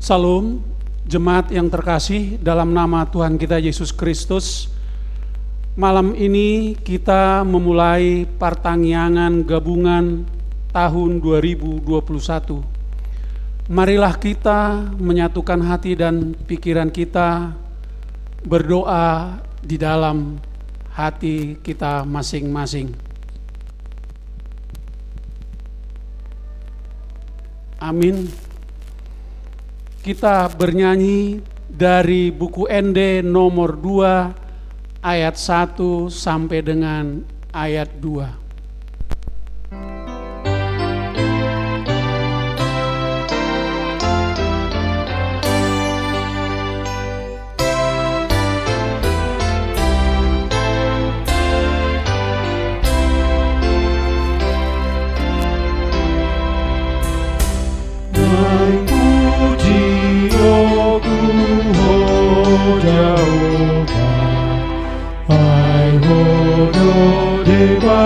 Salam, jemaat yang terkasih dalam nama Tuhan kita Yesus Kristus. Malam ini kita memulai pertangyangan gabungan tahun 2021. Marilah kita menyatukan hati dan pikiran kita, berdoa di dalam hati kita masing-masing. Amin. Kita bernyanyi dari buku ND nomor 2 ayat 1 sampai dengan ayat 2.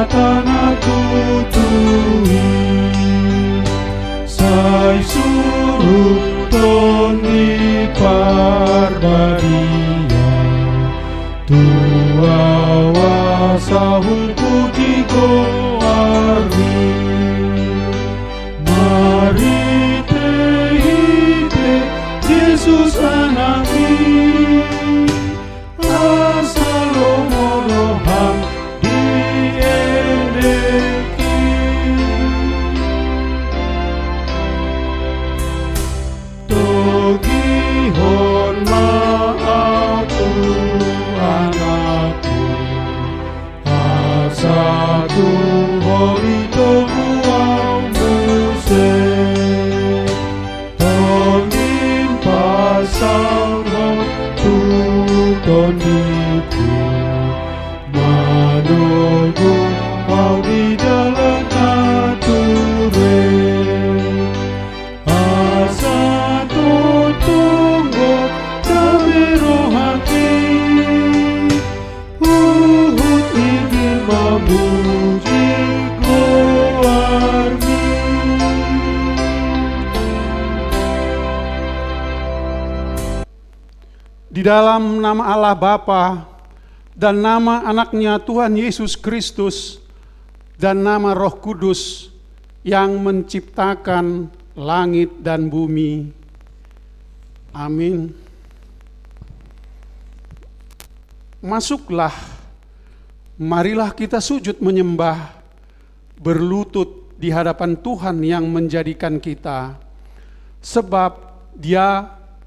Tanah tutui sai suruh toni parbaria tua wasahung putiko armi mari te Yesus anaki asalomoroham Di dalam nama Allah Bapa dan nama anaknya Tuhan Yesus Kristus dan nama Roh Kudus yang menciptakan langit dan bumi. Amin. Masuklah, marilah kita sujud menyembah, berlutut di hadapan Tuhan yang menjadikan kita, sebab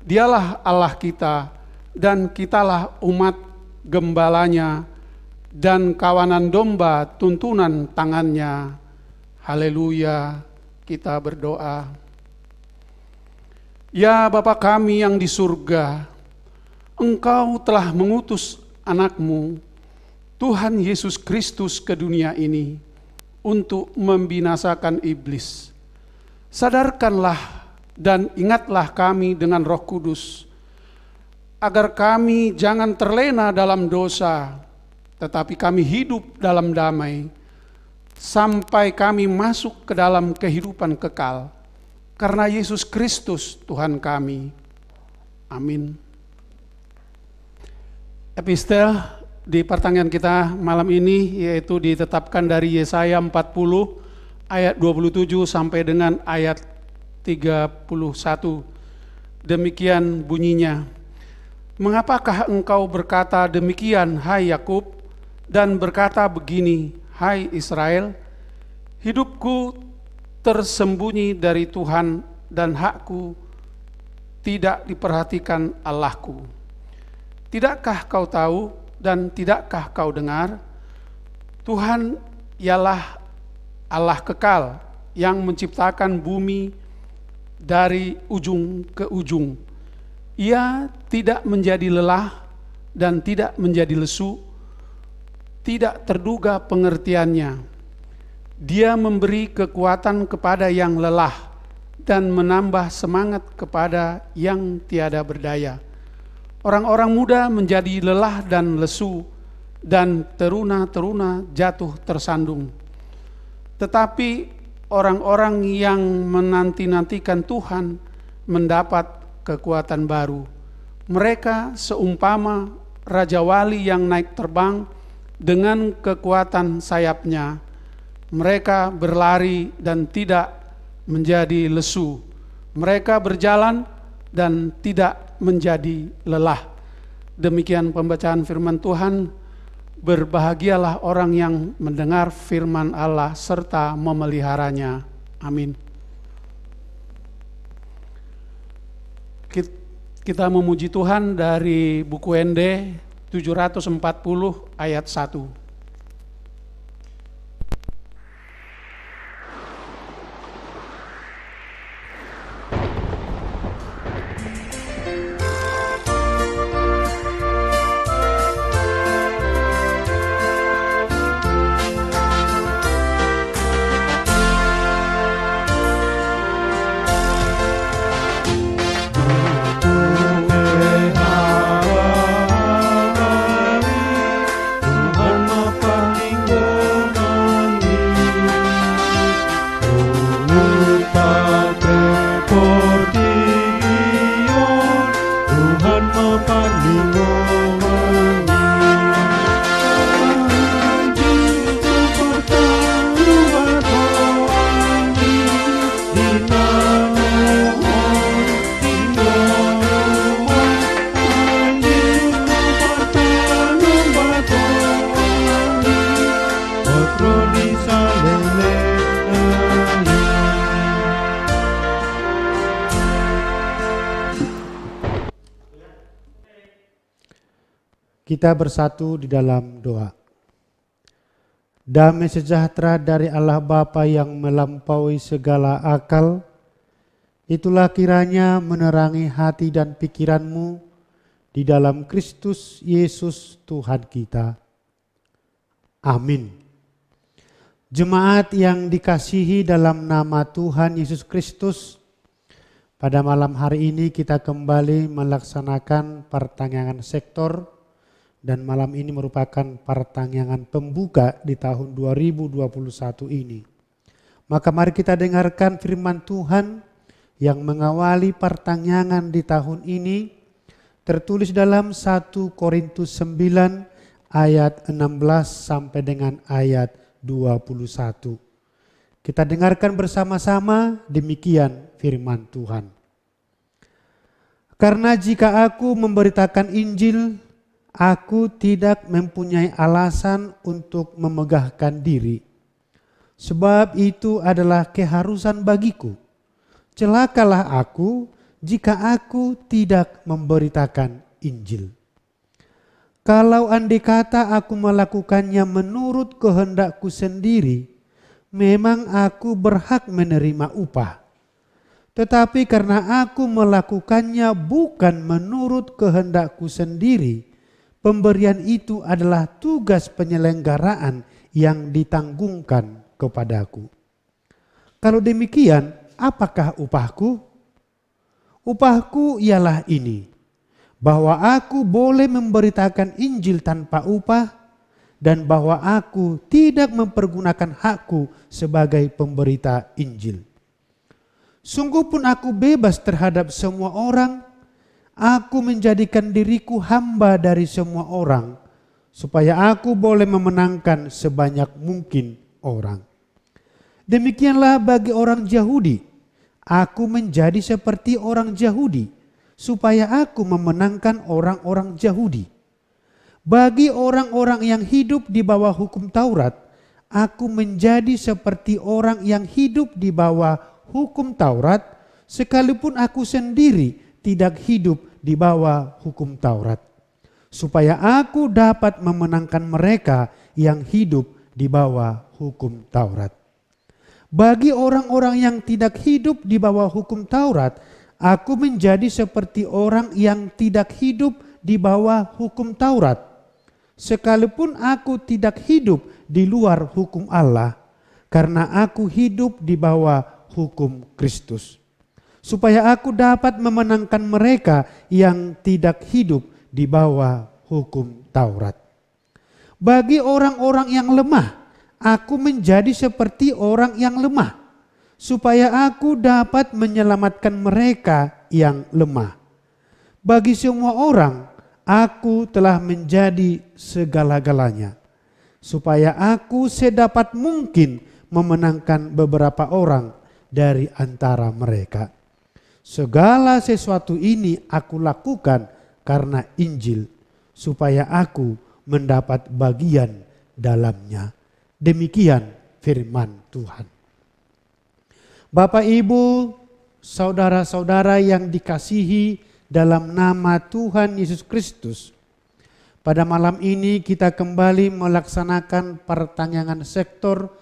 Dialah Allah kita, dan kitalah umat gembalanya dan kawanan domba tuntunan tangannya. Haleluya, kita berdoa. Ya Bapa kami yang di surga, Engkau telah mengutus anakmu, Tuhan Yesus Kristus ke dunia ini untuk membinasakan iblis. Sadarkanlah dan ingatlah kami dengan Roh Kudus, agar kami jangan terlena dalam dosa, tetapi kami hidup dalam damai, sampai kami masuk ke dalam kehidupan kekal, karena Yesus Kristus Tuhan kami. Amin. Epistel di pertanyaan kita malam ini yaitu ditetapkan dari Yesaya 40 ayat 27 sampai dengan ayat 31. Demikian bunyinya. Mengapakah engkau berkata demikian, hai Yakub, dan berkata begini, hai Israel? Hidupku tersembunyi dari Tuhan dan hakku tidak diperhatikan Allahku. Tidakkah kau tahu dan tidakkah kau dengar? Tuhan ialah Allah kekal yang menciptakan bumi dari ujung ke ujung. Ia tidak menjadi lelah dan tidak menjadi lesu, tidak terduga pengertiannya. Dia memberi kekuatan kepada yang lelah dan menambah semangat kepada yang tiada berdaya. Orang-orang muda menjadi lelah dan lesu, dan teruna-teruna jatuh tersandung. Tetapi orang-orang yang menanti-nantikan Tuhan mendapat kekuatan baru. Mereka seumpama Raja Wali yang naik terbang dengan kekuatan sayapnya. Mereka berlari dan tidak menjadi lesu. Mereka berjalan dan tidak menjadi lelah. Demikian pembacaan firman Tuhan. Berbahagialah orang yang mendengar firman Allah serta memeliharanya. Amin. Kita memuji Tuhan dari buku ND 740 ayat 1. Kita bersatu di dalam doa. Damai sejahtera dari Allah Bapa yang melampaui segala akal, itulah kiranya menerangi hati dan pikiranmu di dalam Kristus Yesus Tuhan kita. Amin. Jemaat yang dikasihi dalam nama Tuhan Yesus Kristus, pada malam hari ini kita kembali melaksanakan pertanyaan sektor. Dan malam ini merupakan pertanyaan pembuka di tahun 2021 ini. Maka mari kita dengarkan firman Tuhan yang mengawali pertanyaan di tahun ini. Tertulis dalam 1 Korintus 9 ayat 16 sampai dengan ayat 21. Kita dengarkan bersama-sama, demikian firman Tuhan. Karena jika aku memberitakan Injil, aku tidak mempunyai alasan untuk memegahkan diri, sebab itu adalah keharusan bagiku. Celakalah aku jika aku tidak memberitakan Injil. Kalau andai kata aku melakukannya menurut kehendakku sendiri, memang aku berhak menerima upah. Tetapi karena aku melakukannya bukan menurut kehendakku sendiri, pemberian itu adalah tugas penyelenggaraan yang ditanggungkan kepadaku. Kalau demikian, apakah upahku? Upahku ialah ini, bahwa aku boleh memberitakan Injil tanpa upah, dan bahwa aku tidak mempergunakan hakku sebagai pemberita Injil. Sungguh pun aku bebas terhadap semua orang. Aku menjadikan diriku hamba dari semua orang, supaya aku boleh memenangkan sebanyak mungkin orang. Demikianlah bagi orang Yahudi, aku menjadi seperti orang Yahudi, supaya aku memenangkan orang-orang Yahudi. Bagi orang-orang yang hidup di bawah hukum Taurat, aku menjadi seperti orang yang hidup di bawah hukum Taurat, sekalipun aku sendiri tidak hidup di bawah hukum Taurat, supaya aku dapat memenangkan mereka yang hidup di bawah hukum Taurat. Bagi orang-orang yang tidak hidup di bawah hukum Taurat, aku menjadi seperti orang yang tidak hidup di bawah hukum Taurat, sekalipun aku tidak hidup di luar hukum Allah, karena aku hidup di bawah hukum Kristus, supaya aku dapat memenangkan mereka yang tidak hidup di bawah hukum Taurat. Bagi orang-orang yang lemah, aku menjadi seperti orang yang lemah, supaya aku dapat menyelamatkan mereka yang lemah. Bagi semua orang, aku telah menjadi segala-galanya, supaya aku sedapat mungkin memenangkan beberapa orang dari antara mereka. Segala sesuatu ini aku lakukan karena Injil, supaya aku mendapat bagian dalamnya. Demikian firman Tuhan. Bapak, Ibu, saudara-saudara yang dikasihi dalam nama Tuhan Yesus Kristus, pada malam ini kita kembali melaksanakan pertanyaan sektor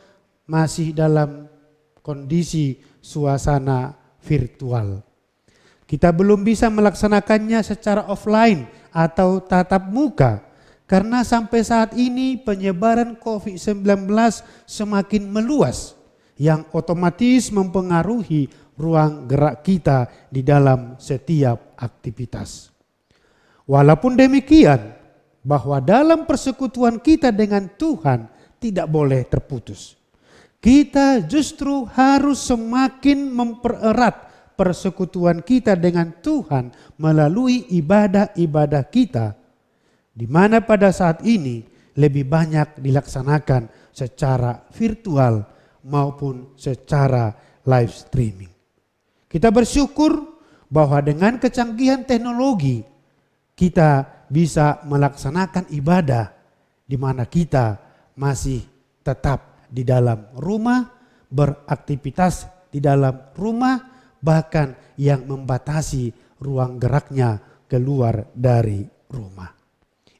masih dalam kondisi suasana virtual. Kita belum bisa melaksanakannya secara offline atau tatap muka karena sampai saat ini penyebaran COVID-19 semakin meluas yang otomatis mempengaruhi ruang gerak kita di dalam setiap aktivitas. Walaupun demikian, bahwa dalam persekutuan kita dengan Tuhan tidak boleh terputus. Kita justru harus semakin mempererat persekutuan kita dengan Tuhan melalui ibadah-ibadah kita, di mana pada saat ini lebih banyak dilaksanakan secara virtual maupun secara live streaming. Kita bersyukur bahwa dengan kecanggihan teknologi kita bisa melaksanakan ibadah di mana kita masih tetap di dalam rumah, beraktivitas di dalam rumah, bahkan yang membatasi ruang geraknya keluar dari rumah.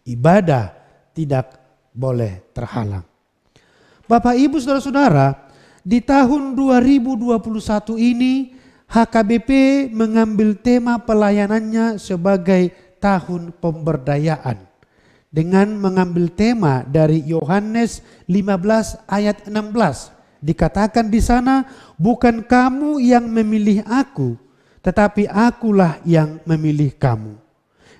Ibadah tidak boleh terhalang. Bapak, Ibu, saudara-saudara, di tahun 2021 ini HKBP mengambil tema pelayanannya sebagai tahun pemberdayaan dengan mengambil tema dari Yohanes 15 ayat 16. Dikatakan di sana, bukan kamu yang memilih aku, tetapi akulah yang memilih kamu.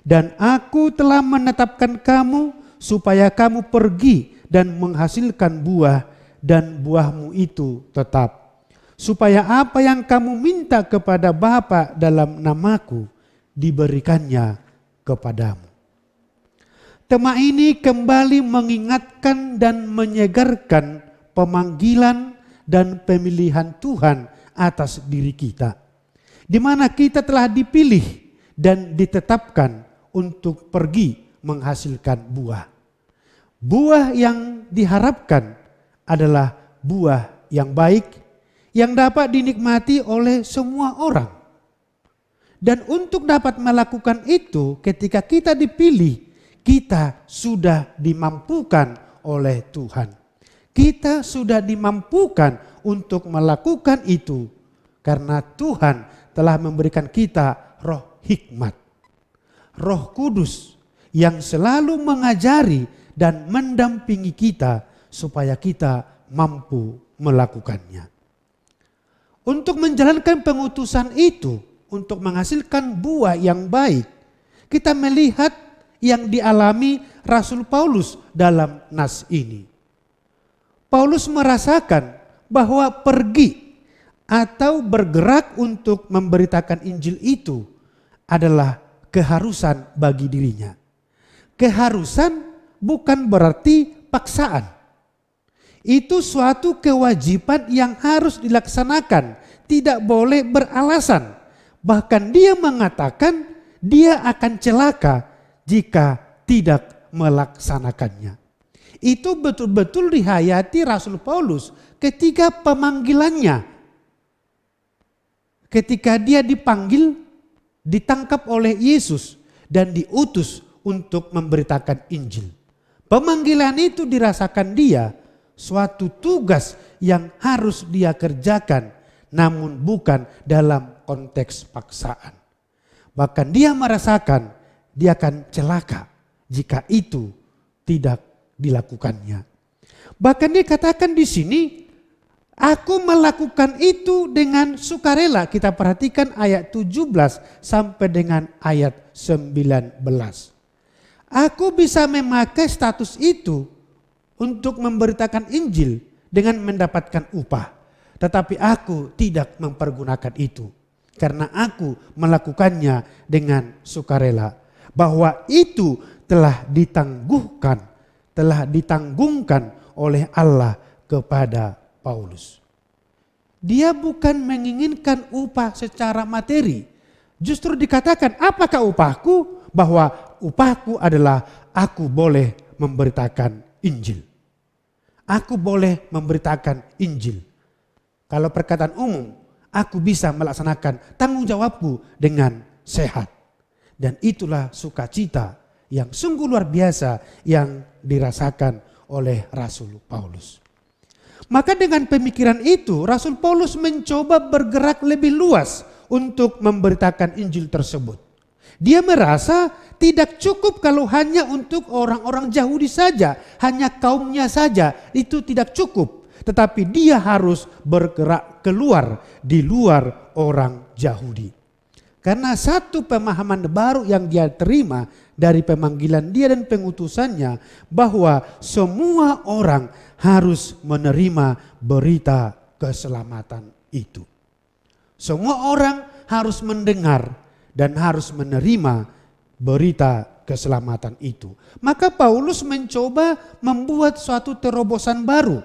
Dan aku telah menetapkan kamu supaya kamu pergi dan menghasilkan buah, dan buahmu itu tetap. Supaya apa yang kamu minta kepada Bapa dalam namaku diberikannya kepadamu. Tema ini kembali mengingatkan dan menyegarkan pemanggilan dan pemilihan Tuhan atas diri kita, di mana kita telah dipilih dan ditetapkan untuk pergi menghasilkan buah. Buah yang diharapkan adalah buah yang baik, yang dapat dinikmati oleh semua orang. Dan untuk dapat melakukan itu, ketika kita dipilih, kita sudah dimampukan oleh Tuhan. Kita sudah dimampukan untuk melakukan itu karena Tuhan telah memberikan kita roh hikmat, Roh Kudus yang selalu mengajari dan mendampingi kita supaya kita mampu melakukannya. Untuk menjalankan pengutusan itu, untuk menghasilkan buah yang baik, kita melihat yang dialami Rasul Paulus dalam nas ini. Paulus merasakan bahwa pergi atau bergerak untuk memberitakan Injil itu adalah keharusan bagi dirinya. Keharusan bukan berarti paksaan. Itu suatu kewajiban yang harus dilaksanakan, tidak boleh beralasan. Bahkan dia mengatakan dia akan celaka jika tidak melaksanakannya. Itu betul-betul dihayati Rasul Paulus ketika pemanggilannya. Ketika dia dipanggil, ditangkap oleh Yesus dan diutus untuk memberitakan Injil. Pemanggilan itu dirasakan dia suatu tugas yang harus dia kerjakan, namun bukan dalam konteks paksaan. Bahkan dia merasakan dia akan celaka jika itu tidak dilakukannya. Bahkan dia katakan di sini, aku melakukan itu dengan sukarela. Kita perhatikan ayat 17 sampai dengan ayat 19. Aku bisa memakai status itu untuk memberitakan Injil dengan mendapatkan upah. tetapi aku tidak mempergunakan itu. Karena aku melakukannya dengan sukarela. Bahwa itu telah ditanggungkan oleh Allah kepada Paulus. Dia bukan menginginkan upah secara materi. Justru dikatakan, apakah upahku? Bahwa upahku adalah aku boleh memberitakan Injil. Aku boleh memberitakan Injil. Kalau perkataan umum, aku bisa melaksanakan tanggung jawabku dengan sehat. Dan itulah sukacita yang sungguh luar biasa yang dirasakan oleh Rasul Paulus. Maka dengan pemikiran itu, Rasul Paulus mencoba bergerak lebih luas untuk memberitakan Injil tersebut. Dia merasa tidak cukup kalau hanya untuk orang-orang Yahudi saja, hanya kaumnya saja, itu tidak cukup. Tetapi dia harus bergerak keluar di luar orang Yahudi. Karena satu pemahaman baru yang dia terima dari pemanggilan dia dan pengutusannya, bahwa semua orang harus menerima berita keselamatan itu. Semua orang harus mendengar dan harus menerima berita keselamatan itu. Maka Paulus mencoba membuat suatu terobosan baru,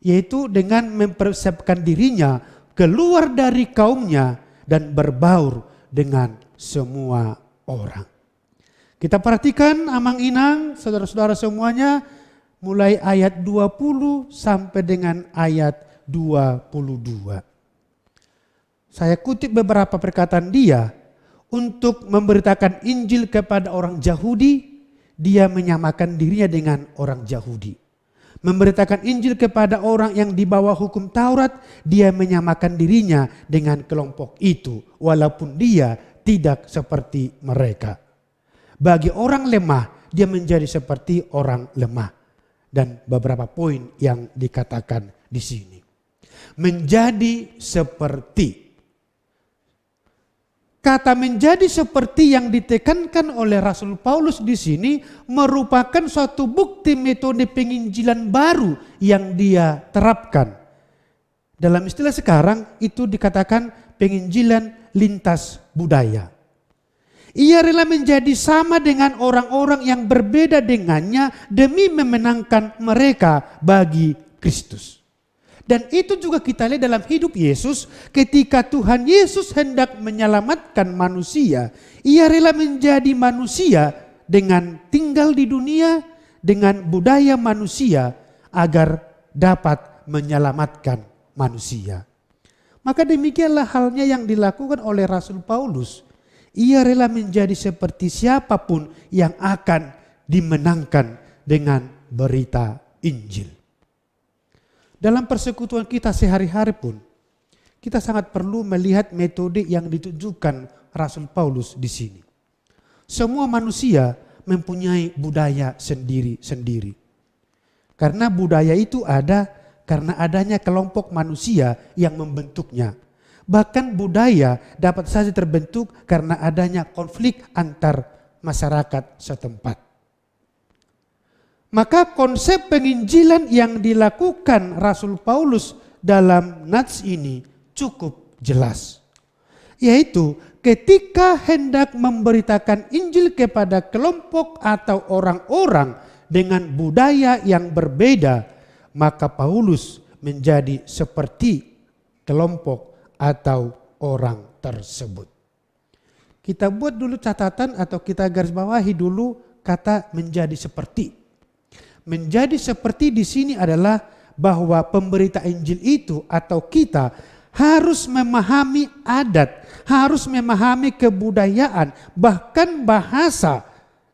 yaitu dengan mempersiapkan dirinya keluar dari kaumnya dan berbaur dengan semua orang. Kita perhatikan amang-inang saudara-saudara semuanya, mulai ayat 20 sampai dengan ayat 22. Saya kutip beberapa perkataan dia. Untuk memberitakan Injil kepada orang Yahudi, dia menyamakan dirinya dengan orang Yahudi. Memberitakan Injil kepada orang yang di bawah hukum Taurat, dia menyamakan dirinya dengan kelompok itu, walaupun dia tidak seperti mereka. Bagi orang lemah, dia menjadi seperti orang lemah. Dan beberapa poin yang dikatakan di sini. Menjadi seperti. Kata menjadi seperti yang ditekankan oleh Rasul Paulus di sini merupakan suatu bukti metode penginjilan baru yang dia terapkan. Dalam istilah sekarang itu dikatakan penginjilan lintas budaya. Ia rela menjadi sama dengan orang-orang yang berbeda dengannya demi memenangkan mereka bagi Kristus. Dan itu juga kita lihat dalam hidup Yesus, ketika Tuhan Yesus hendak menyelamatkan manusia, ia rela menjadi manusia dengan tinggal di dunia, dengan budaya manusia agar dapat menyelamatkan manusia. Maka demikianlah halnya yang dilakukan oleh Rasul Paulus. Ia rela menjadi seperti siapapun yang akan dimenangkan dengan berita Injil. Dalam persekutuan kita sehari-hari pun, kita sangat perlu melihat metode yang ditunjukkan Rasul Paulus di sini. Semua manusia mempunyai budaya sendiri-sendiri. Karena budaya itu ada karena adanya kelompok manusia yang membentuknya. Bahkan budaya dapat saja terbentuk karena adanya konflik antar masyarakat setempat. Maka konsep penginjilan yang dilakukan Rasul Paulus dalam nats ini cukup jelas. Yaitu ketika hendak memberitakan Injil kepada kelompok atau orang-orang dengan budaya yang berbeda, maka Paulus menjadi seperti kelompok atau orang tersebut. Kita buat dulu catatan atau kita garis bawahi dulu kata menjadi seperti. Menjadi seperti di sini adalah bahwa pemberita Injil itu atau kita harus memahami adat, harus memahami kebudayaan, bahkan bahasa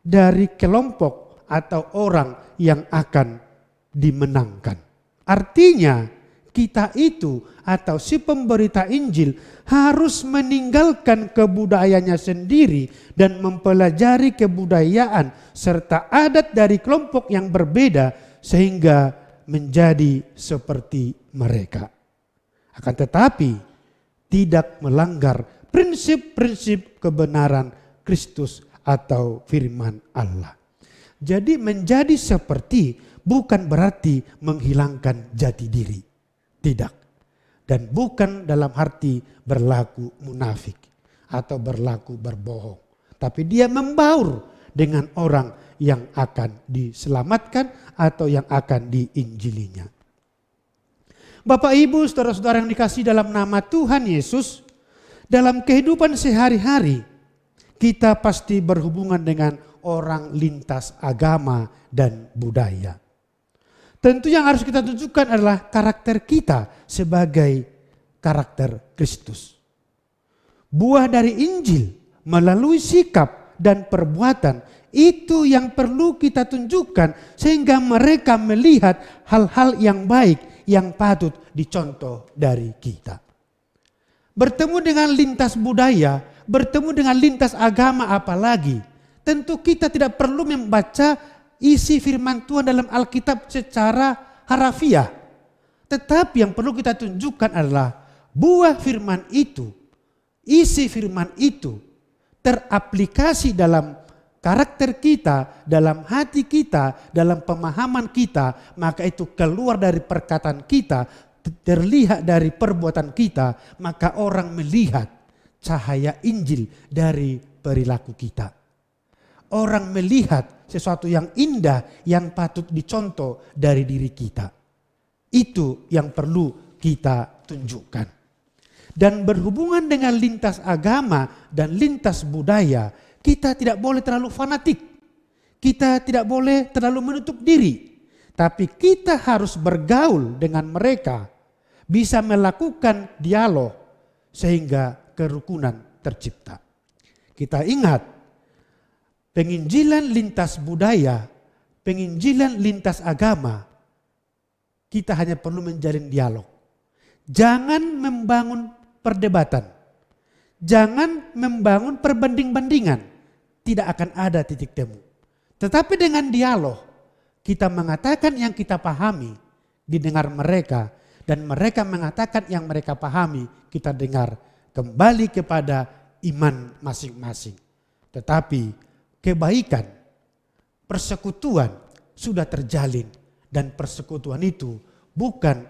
dari kelompok atau orang yang akan dimenangkan. Artinya kita itu atau si pemberita Injil harus meninggalkan kebudayaannya sendiri dan mempelajari kebudayaan serta adat dari kelompok yang berbeda sehingga menjadi seperti mereka. Akan tetapi tidak melanggar prinsip-prinsip kebenaran Kristus atau firman Allah. Jadi menjadi seperti bukan berarti menghilangkan jati diri. Tidak. Dan bukan dalam arti berlaku munafik atau berlaku berbohong. Tapi dia membaur dengan orang yang akan diselamatkan atau yang akan diinjilinya. Bapak Ibu, saudara-saudara yang dikasihi dalam nama Tuhan Yesus, dalam kehidupan sehari-hari kita pasti berhubungan dengan orang lintas agama dan budaya. Tentu yang harus kita tunjukkan adalah karakter kita sebagai karakter Kristus. Buah dari Injil melalui sikap dan perbuatan itu yang perlu kita tunjukkan sehingga mereka melihat hal-hal yang baik yang patut dicontoh dari kita. Bertemu dengan lintas budaya, bertemu dengan lintas agama apalagi, tentu kita tidak perlu membaca isi firman Tuhan dalam Alkitab secara harafiah. Tetapi yang perlu kita tunjukkan adalah buah firman itu, isi firman itu teraplikasi dalam karakter kita, dalam hati kita, dalam pemahaman kita, maka itu keluar dari perkataan kita, terlihat dari perbuatan kita, maka orang melihat cahaya Injil dari perilaku kita. Orang melihat sesuatu yang indah yang patut dicontoh dari diri kita. Itu yang perlu kita tunjukkan. Dan berhubungan dengan lintas agama dan lintas budaya, kita tidak boleh terlalu fanatik. Kita tidak boleh terlalu menutup diri. Tapi kita harus bergaul dengan mereka, bisa melakukan dialog sehingga kerukunan tercipta. Kita ingat, penginjilan lintas budaya, penginjilan lintas agama, kita hanya perlu menjalin dialog. Jangan membangun perdebatan. Jangan membangun perbanding-bandingan. Tidak akan ada titik temu. Tetapi dengan dialog, kita mengatakan yang kita pahami, didengar mereka. Dan mereka mengatakan yang mereka pahami, kita dengar. Kembali kepada iman masing-masing. Tetapi kebaikan, persekutuan sudah terjalin dan persekutuan itu bukan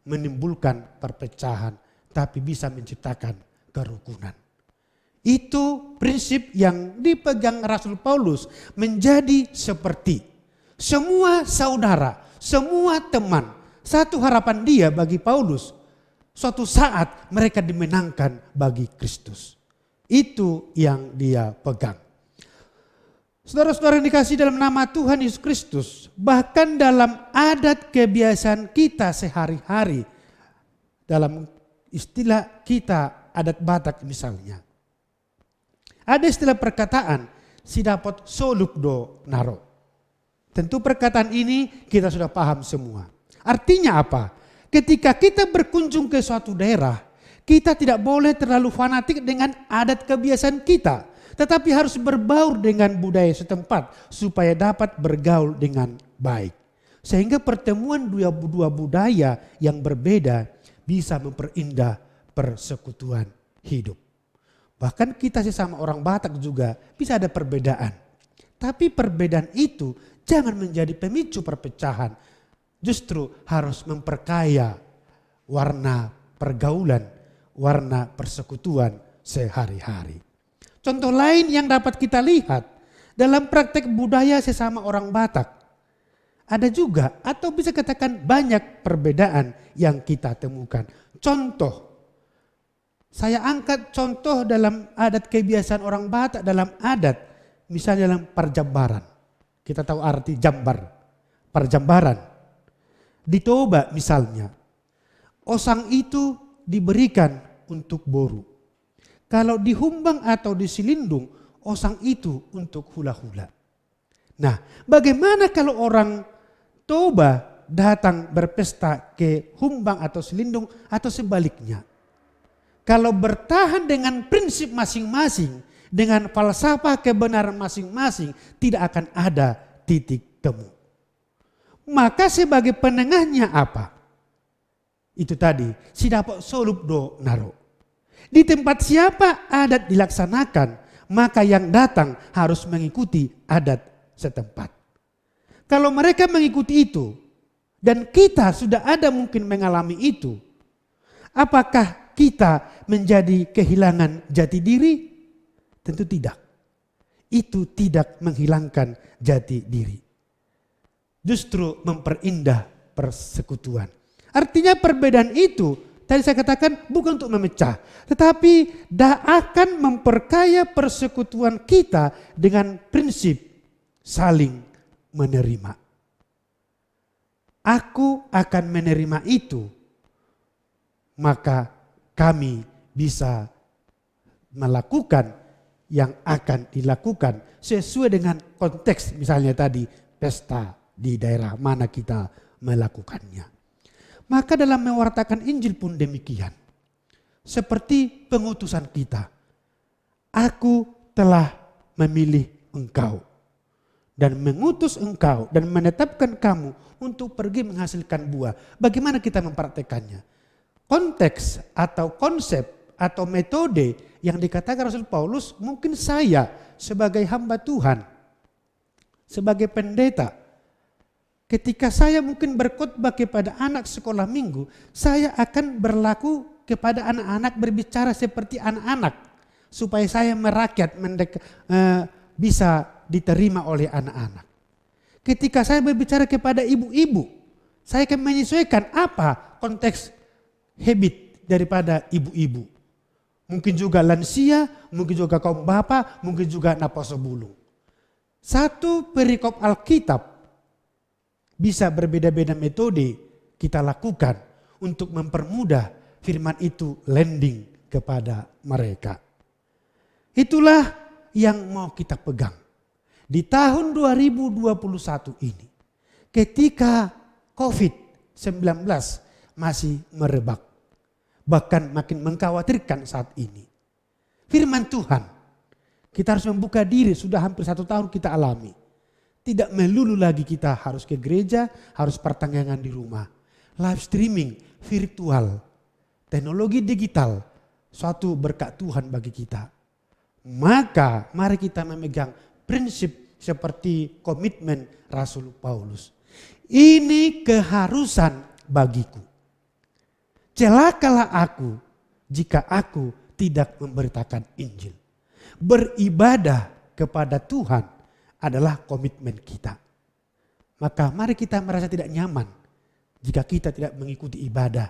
menimbulkan perpecahan tapi bisa menciptakan kerukunan. Itu prinsip yang dipegang Rasul Paulus menjadi seperti semua saudara, semua teman. Satu harapan dia bagi Paulus, suatu saat mereka dimenangkan bagi Kristus. Itu yang dia pegang. Saudara-saudara yang dikasihi dalam nama Tuhan Yesus Kristus, bahkan dalam adat kebiasaan kita sehari-hari, dalam istilah kita adat Batak misalnya, ada istilah perkataan si dapat soluk do naro. Tentu perkataan ini kita sudah paham semua. Artinya apa? Ketika kita berkunjung ke suatu daerah, kita tidak boleh terlalu fanatik dengan adat kebiasaan kita. Tetapi harus berbaur dengan budaya setempat supaya dapat bergaul dengan baik. Sehingga pertemuan dua budaya yang berbeda bisa memperindah persekutuan hidup. Bahkan kita sesama orang Batak juga bisa ada perbedaan. Tapi perbedaan itu jangan menjadi pemicu perpecahan. Justru harus memperkaya warna pergaulan, warna persekutuan sehari-hari. Contoh lain yang dapat kita lihat dalam praktek budaya sesama orang Batak. Ada juga atau bisa katakan banyak perbedaan yang kita temukan. Contoh, saya angkat contoh dalam adat kebiasaan orang Batak dalam adat. Misalnya dalam perjambaran. Kita tahu arti jambar, perjambaran. Di Toba misalnya, osang itu diberikan untuk boru. Kalau di Humbang atau di Silindung, osang itu untuk hula-hula. Nah, bagaimana kalau orang Toba datang berpesta ke Humbang atau Silindung atau sebaliknya? Kalau bertahan dengan prinsip masing-masing, dengan falsafah kebenaran masing-masing, tidak akan ada titik temu. Maka sebagai penengahnya apa? Itu tadi, si dapat solup do naro. Di tempat siapa adat dilaksanakan, maka yang datang harus mengikuti adat setempat. Kalau mereka mengikuti itu, dan kita sudah ada mungkin mengalami itu, Apakah kita menjadi kehilangan jati diri? Tentu tidak. Itu tidak menghilangkan jati diri. Justru memperindah persekutuan. Artinya perbedaan itu, tadi saya katakan bukan untuk memecah. Tetapi akan memperkaya persekutuan kita dengan prinsip saling menerima. Aku akan menerima itu, maka kami bisa melakukan yang akan dilakukan sesuai dengan konteks, misalnya tadi pesta di daerah mana kita melakukannya. Maka dalam mewartakan Injil pun demikian. Seperti pengutusan kita. Aku telah memilih engkau dan mengutus engkau dan menetapkan kamu untuk pergi menghasilkan buah. Bagaimana kita mempraktekannya? Konteks atau konsep atau metode yang dikatakan Rasul Paulus, mungkin saya sebagai hamba Tuhan, sebagai pendeta, ketika saya mungkin berkhotbah kepada anak sekolah minggu, saya akan berlaku kepada anak-anak, berbicara seperti anak-anak supaya saya merakyat bisa diterima oleh anak-anak. Ketika saya berbicara kepada ibu-ibu, saya akan menyesuaikan apa konteks habit daripada ibu-ibu. Mungkin juga lansia, mungkin juga kaum bapak, mungkin juga napas sebulung. Satu perikop Alkitab bisa berbeda-beda metode kita lakukan untuk mempermudah firman itu landing kepada mereka. Itulah yang mau kita pegang. Di tahun 2021 ini, ketika COVID-19 masih merebak, bahkan makin mengkhawatirkan saat ini. Firman Tuhan, kita harus membuka diri, sudah hampir 1 tahun kita alami. Tidak melulu lagi kita harus ke gereja, harus pertanyaan di rumah. Live streaming, virtual, teknologi digital, suatu berkat Tuhan bagi kita. Maka mari kita memegang prinsip seperti komitmen Rasul Paulus. Ini keharusan bagiku. Celakalah aku jika aku tidak memberitakan Injil. Beribadah kepada Tuhan adalah komitmen kita. Maka mari kita merasa tidak nyaman jika kita tidak mengikuti ibadah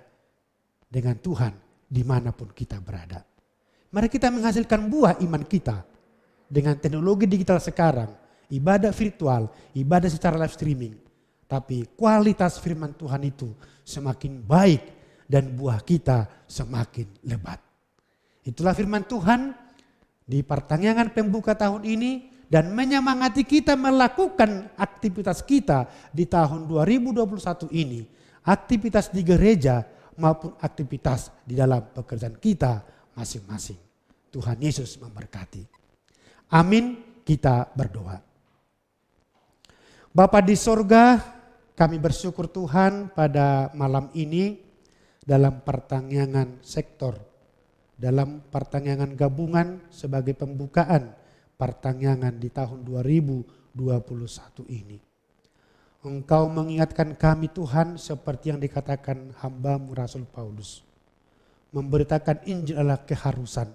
dengan Tuhan dimanapun kita berada. Mari kita menghasilkan buah iman kita dengan teknologi digital sekarang. Ibadah virtual, ibadah secara live streaming. Tapi kualitas firman Tuhan itu semakin baik dan buah kita semakin lebat. Itulah firman Tuhan di pertanyaan pembuka tahun ini dan menyemangati kita melakukan aktivitas kita di tahun 2021 ini. Aktivitas di gereja maupun aktivitas di dalam pekerjaan kita masing-masing. Tuhan Yesus memberkati. Amin, kita berdoa. Bapa di sorga, kami bersyukur Tuhan pada malam ini dalam pertanyaan sektor, dalam pertanyaan gabungan sebagai pembukaan pertanyaan di tahun 2021 ini. Engkau mengingatkan kami Tuhan seperti yang dikatakan hamba-Mu Rasul Paulus. Memberitakan Injil adalah keharusan.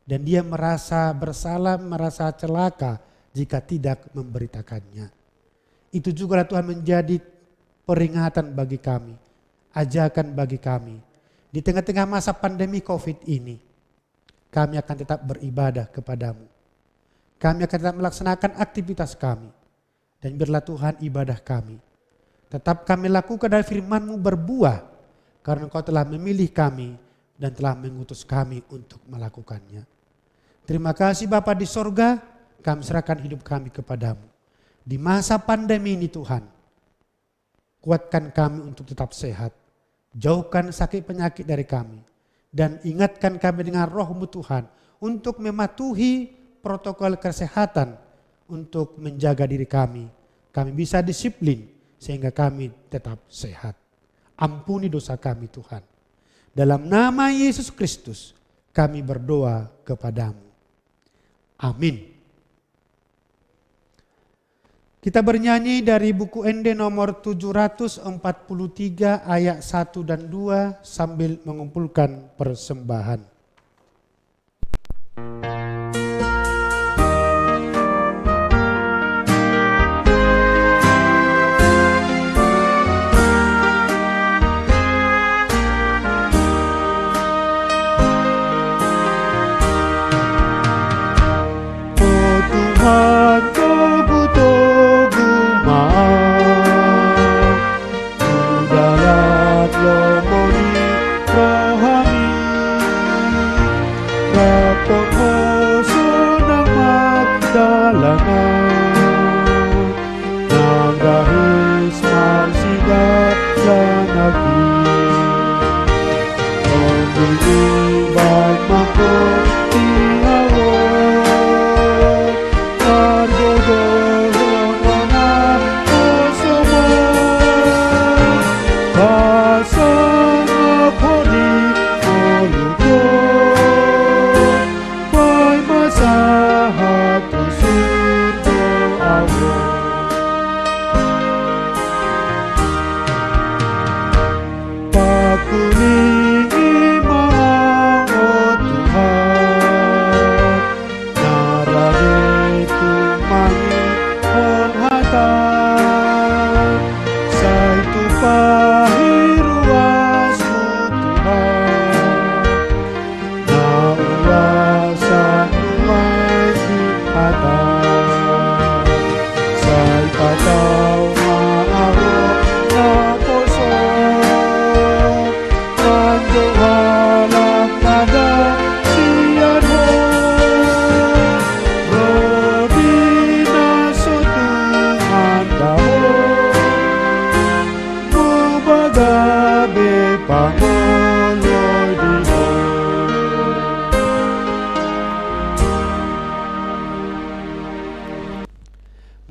Dan dia merasa bersalah, merasa celaka jika tidak memberitakannya. Itu juga Tuhan menjadi peringatan bagi kami. Ajakan bagi kami. Di tengah-tengah masa pandemi COVID ini, kami akan tetap beribadah kepadamu. Kami akan tetap melaksanakan aktivitas kami. Dan biarlah Tuhan ibadah kami. Tetap kami lakukan dari firman-Mu berbuah. Karena Engkau telah memilih kami dan telah mengutus kami untuk melakukannya. Terima kasih Bapa di sorga, kami serahkan hidup kami kepadamu. Di masa pandemi ini Tuhan, kuatkan kami untuk tetap sehat. Jauhkan sakit penyakit dari kami. Dan ingatkan kami dengan roh-Mu Tuhan untuk mematuhi protokol kesehatan untuk menjaga diri kami. Kami bisa disiplin sehingga kami tetap sehat. Ampuni dosa kami Tuhan. Dalam nama Yesus Kristus kami berdoa kepadamu. Amin. Kita bernyanyi dari buku ND nomor 743 ayat 1 dan 2 sambil mengumpulkan persembahan.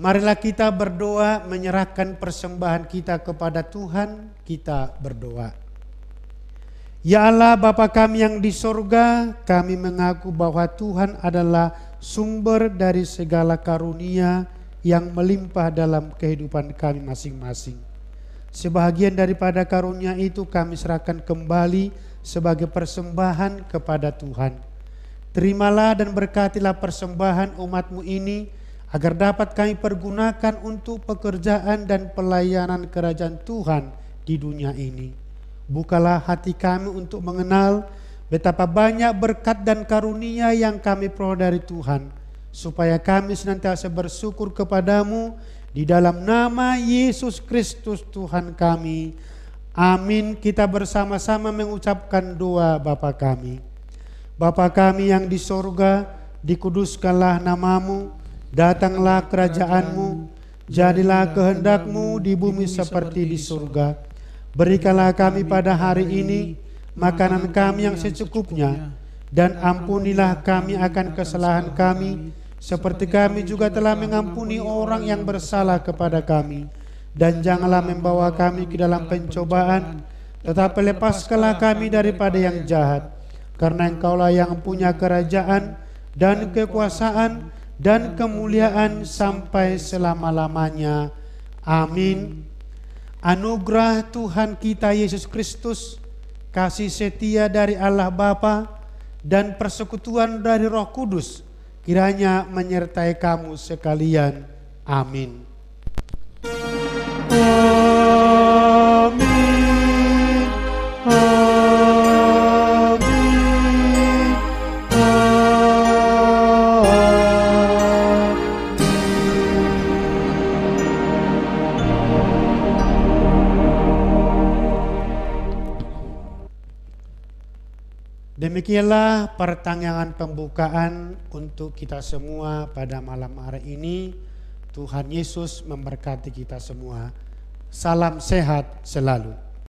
Marilah kita berdoa menyerahkan persembahan kita kepada Tuhan. Kita berdoa. Ya Allah Bapa kami yang di sorga, kami mengaku bahwa Tuhan adalah sumber dari segala karunia yang melimpah dalam kehidupan kami masing-masing. Sebahagian daripada karunia itu kami serahkan kembali sebagai persembahan kepada Tuhan. Terimalah dan berkatilah persembahan umat-Mu ini, agar dapat kami pergunakan untuk pekerjaan dan pelayanan kerajaan Tuhan di dunia ini. Bukalah hati kami untuk mengenal betapa banyak berkat dan karunia yang kami peroleh dari Tuhan, supaya kami senantiasa bersyukur kepadamu di dalam nama Yesus Kristus Tuhan kami. Amin. Kita bersama-sama mengucapkan doa Bapa kami. Bapa kami yang di sorga, dikuduskanlah namamu. Datanglah kerajaan-Mu, jadilah kehendak-Mu di bumi seperti di surga. Berikanlah kami pada hari ini makanan kami yang secukupnya, dan ampunilah kami akan kesalahan kami, seperti kami juga telah mengampuni orang yang bersalah kepada kami. Dan janganlah membawa kami ke dalam pencobaan, tetapi lepaskanlah kami daripada yang jahat. Karena Engkaulah yang punya kerajaan dan kekuasaan dan kemuliaan sampai selama-lamanya. Amin. Anugerah Tuhan kita Yesus Kristus, kasih setia dari Allah Bapa, dan persekutuan dari Roh Kudus kiranya menyertai kamu sekalian. Amin. Amin. Demikianlah pertanyaan pembukaan untuk kita semua pada malam hari ini. Tuhan Yesus memberkati kita semua. Salam sehat selalu.